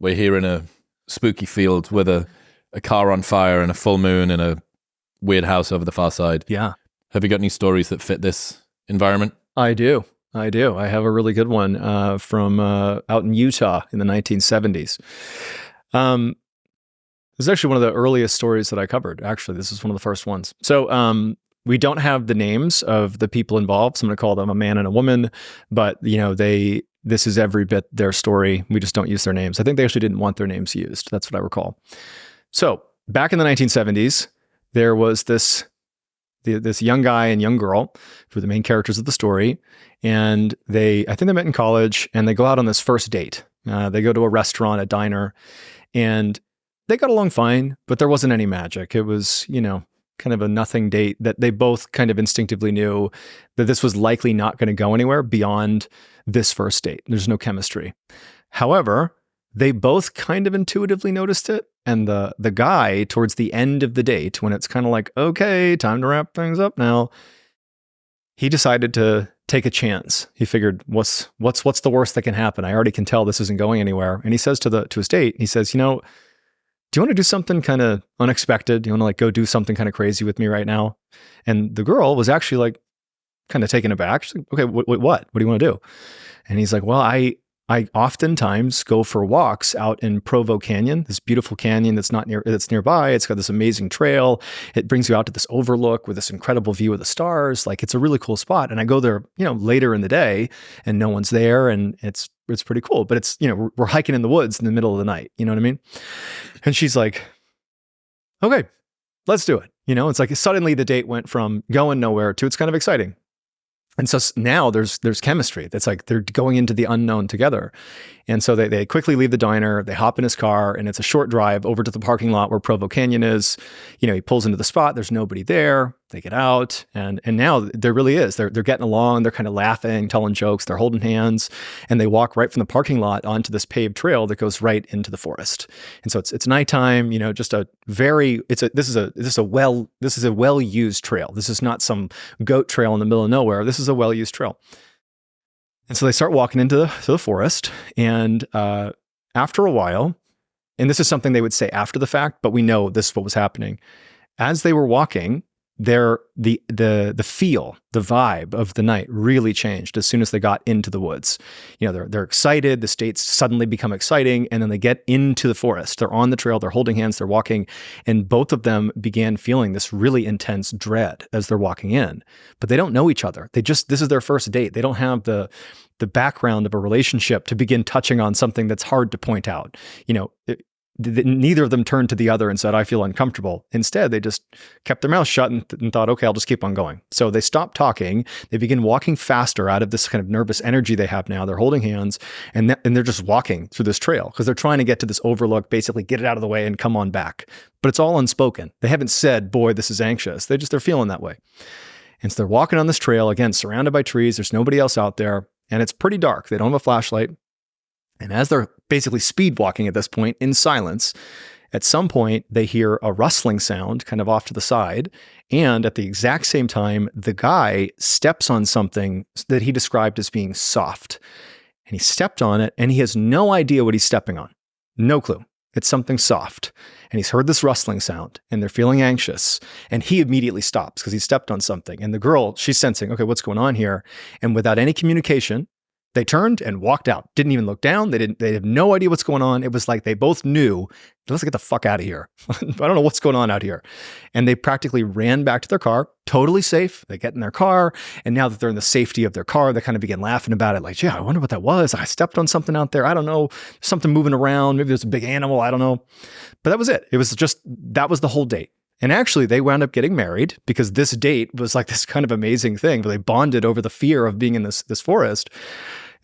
We're here in a spooky field with a car on fire and a full moon and a weird house over the far side. Yeah. Have you got any stories that fit this environment? I do. I have a really good one from out in Utah in the 1970s. This is actually one of the earliest stories that I covered. Actually, this is one of the first ones. So we don't have the names of the people involved. So I'm going to call them a man and a woman, but this is every bit their story. We just don't use their names. I think they actually didn't want their names used. That's what I recall. So back in the 1970s, there was this young guy and young girl who were the main characters of the story. And I think they met in college, and they go out on this first date. They go to a restaurant, a diner, and they got along fine, but there wasn't any magic. It was, kind of a nothing date that they both kind of instinctively knew that this was likely not going to go anywhere beyond this first date. There's no chemistry. However, they both kind of intuitively noticed it. And the guy, towards the end of the date, when it's kind of like, okay, time to wrap things up now, he decided to take a chance. He figured, what's the worst that can happen? I already can tell this isn't going anywhere. And he says to his date, he says, do you want to do something kind of unexpected? Do you want to go do something kind of crazy with me right now? And the girl was actually kind of taken aback. She's like, okay, what do you want to do? And he's like, well, I oftentimes go for walks out in Provo Canyon, this beautiful canyon that's nearby. It's got this amazing trail. It brings you out to this overlook with this incredible view of the stars. It's a really cool spot. And I go there, later in the day, and no one's there, and it's pretty cool. But it's, we're hiking in the woods in the middle of the night. You know what I mean? And she's like, okay, let's do it. It's like suddenly the date went from going nowhere to it's kind of exciting. And so now there's chemistry. That's like they're going into the unknown together. And so they quickly leave the diner, they hop in his car, and it's a short drive over to the parking lot where Provo Canyon is. He pulls into the spot, there's nobody there. They get out, and now there really is. They're getting along, they're kind of laughing, telling jokes, they're holding hands, and they walk right from the parking lot onto this paved trail that goes right into the forest. And so it's nighttime, just this is a well-used trail. This is not some goat trail in the middle of nowhere. This is a well-used trail. And so they start walking into the forest, and after a while, and this is something they would say after the fact, but we know this is what was happening. As they were walking, the feel, the vibe of the night really changed as soon as they got into the woods. They're excited. The states suddenly become exciting, and then they get into the forest. They're on the trail. They're holding hands. They're walking, and both of them began feeling this really intense dread as they're walking in. But they don't know each other. This is their first date. They don't have the background of a relationship to begin touching on something that's hard to point out. Neither of them turned to the other and said, I feel uncomfortable. Instead, they just kept their mouth shut and thought, okay, I'll just keep on going. So they stopped talking. They begin walking faster out of this kind of nervous energy they have now. They're holding hands, and they're just walking through this trail because they're trying to get to this overlook, basically get it out of the way and come on back. But it's all unspoken. They haven't said, boy, this is anxious. They're feeling that way. And so they're walking on this trail, again, surrounded by trees. There's nobody else out there, and it's pretty dark. They don't have a flashlight. And as they're basically speed walking at this point in silence, at some point they hear a rustling sound kind of off to the side. And at the exact same time, the guy steps on something that he described as being soft. And he stepped on it, and he has no idea what he's stepping on. No clue. It's something soft. And he's heard this rustling sound, and they're feeling anxious. And he immediately stops because he stepped on something. And the girl, she's sensing, okay, what's going on here? And without any communication, they turned and walked out. Didn't even look down. They have no idea what's going on. It was like they both knew, let's get the fuck out of here. I don't know what's going on out here. And they practically ran back to their car, totally safe. They get in their car. And now that they're in the safety of their car, they kind of begin laughing about it. Like, yeah, I wonder what that was. I stepped on something out there. I don't know. Something moving around. Maybe there's a big animal. I don't know. But that was it. That was the whole date. And actually, they wound up getting married because this date was like this kind of amazing thing where they bonded over the fear of being in this forest.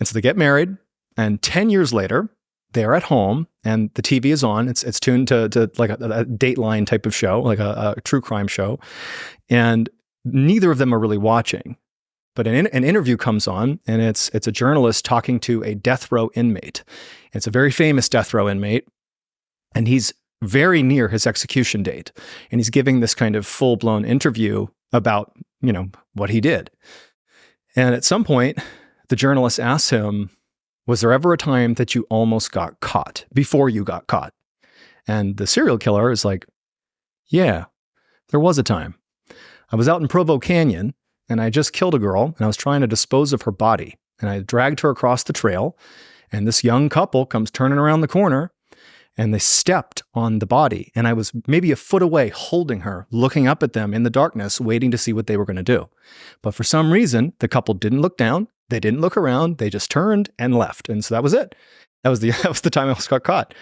And so they get married, and 10 years later, they're at home, and the TV is on. It's tuned to like a Dateline type of show, like a true crime show. And neither of them are really watching. But an interview comes on, and it's a journalist talking to a death row inmate. It's a very famous death row inmate, and he's very near his execution date. And he's giving this kind of full-blown interview about, what he did. And at some point, the journalist asks him, Was there ever a time that you almost got caught before you got caught? And the serial killer is like, yeah, there was a time. I was out in Provo Canyon and I just killed a girl and I was trying to dispose of her body. And I dragged her across the trail and this young couple comes turning around the corner and they stepped on the body. And I was maybe a foot away holding her, looking up at them in the darkness, waiting to see what they were going to do. But for some reason, the couple didn't look down. They didn't look around. They just turned and left. And so that was it. That was the time I almost got caught.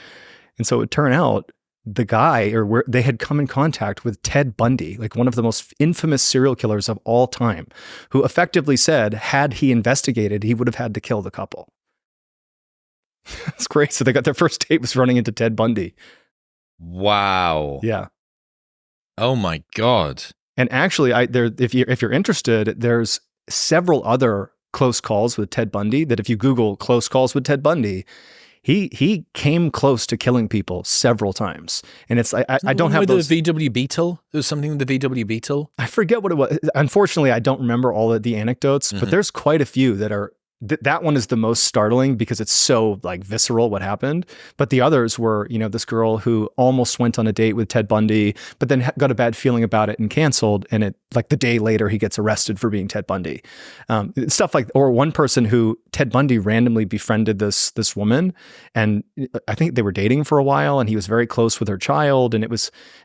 And so it would turn out the guy they had come in contact with Ted Bundy, like one of the most infamous serial killers of all time, who effectively said, had he investigated, he would have had to kill the couple. It's great. So they got their first date was running into Ted Bundy. Wow. Yeah. Oh my God. And actually, if you're interested, there's several other close calls with Ted Bundy that if you Google close calls with Ted Bundy, he came close to killing people several times. And it's I don't have those. The VW Beetle. There was something with the VW Beetle. I forget what it was. Unfortunately, I don't remember all of the anecdotes, but there's quite a few that are. That one is the most startling because it's so like visceral what happened. But the others were, this girl who almost went on a date with Ted Bundy, but then got a bad feeling about it and canceled. And it like the day later, he gets arrested for being Ted Bundy. Stuff like, or one person who Ted Bundy randomly befriended this woman. And I think they were dating for a while and he was very close with her child. And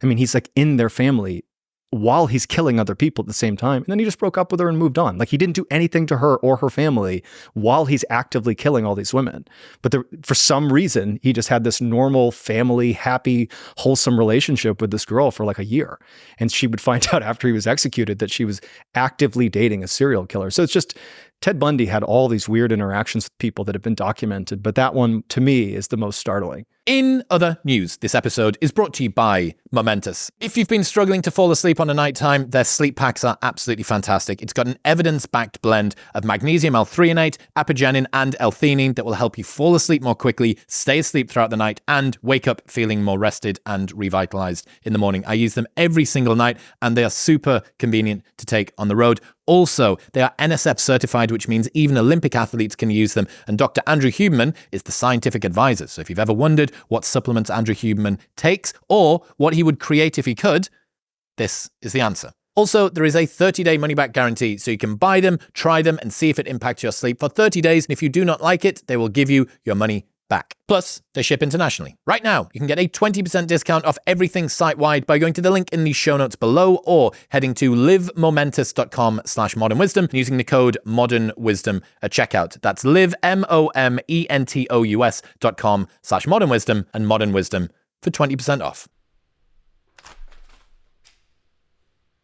he's like in their family while he's killing other people at the same time. And then he just broke up with her and moved on. Like he didn't do anything to her or her family while he's actively killing all these women. But for some reason, he just had this normal family, happy, wholesome relationship with this girl for like a year. And she would find out after he was executed that she was actively dating a serial killer. So it's just, Ted Bundy had all these weird interactions with people that have been documented, but that one to me is the most startling. In other news, this episode is brought to you by Momentous. If you've been struggling to fall asleep on a nighttime, their sleep packs are absolutely fantastic. It's got an evidence-backed blend of magnesium L-threonate, apigenin, and L-theanine that will help you fall asleep more quickly, stay asleep throughout the night, and wake up feeling more rested and revitalized in the morning. I use them every single night, and they are super convenient to take on the road. Also, they are NSF certified, which means even Olympic athletes can use them. And Dr. Andrew Huberman is the scientific advisor. So if you've ever wondered what supplements Andrew Huberman takes or what he would create if he could, this is the answer. Also, there is a 30-day money-back guarantee, so you can buy them, try them, and see if it impacts your sleep for 30 days. And if you do not like it, they will give you your money back. Plus, they ship internationally. Right now, you can get a 20% discount off everything site-wide by going to the link in the show notes below or heading to livemomentous.com/modernwisdom and using the code modernwisdom at checkout. That's livemomentous.com/modernwisdom and modernwisdom for 20% off.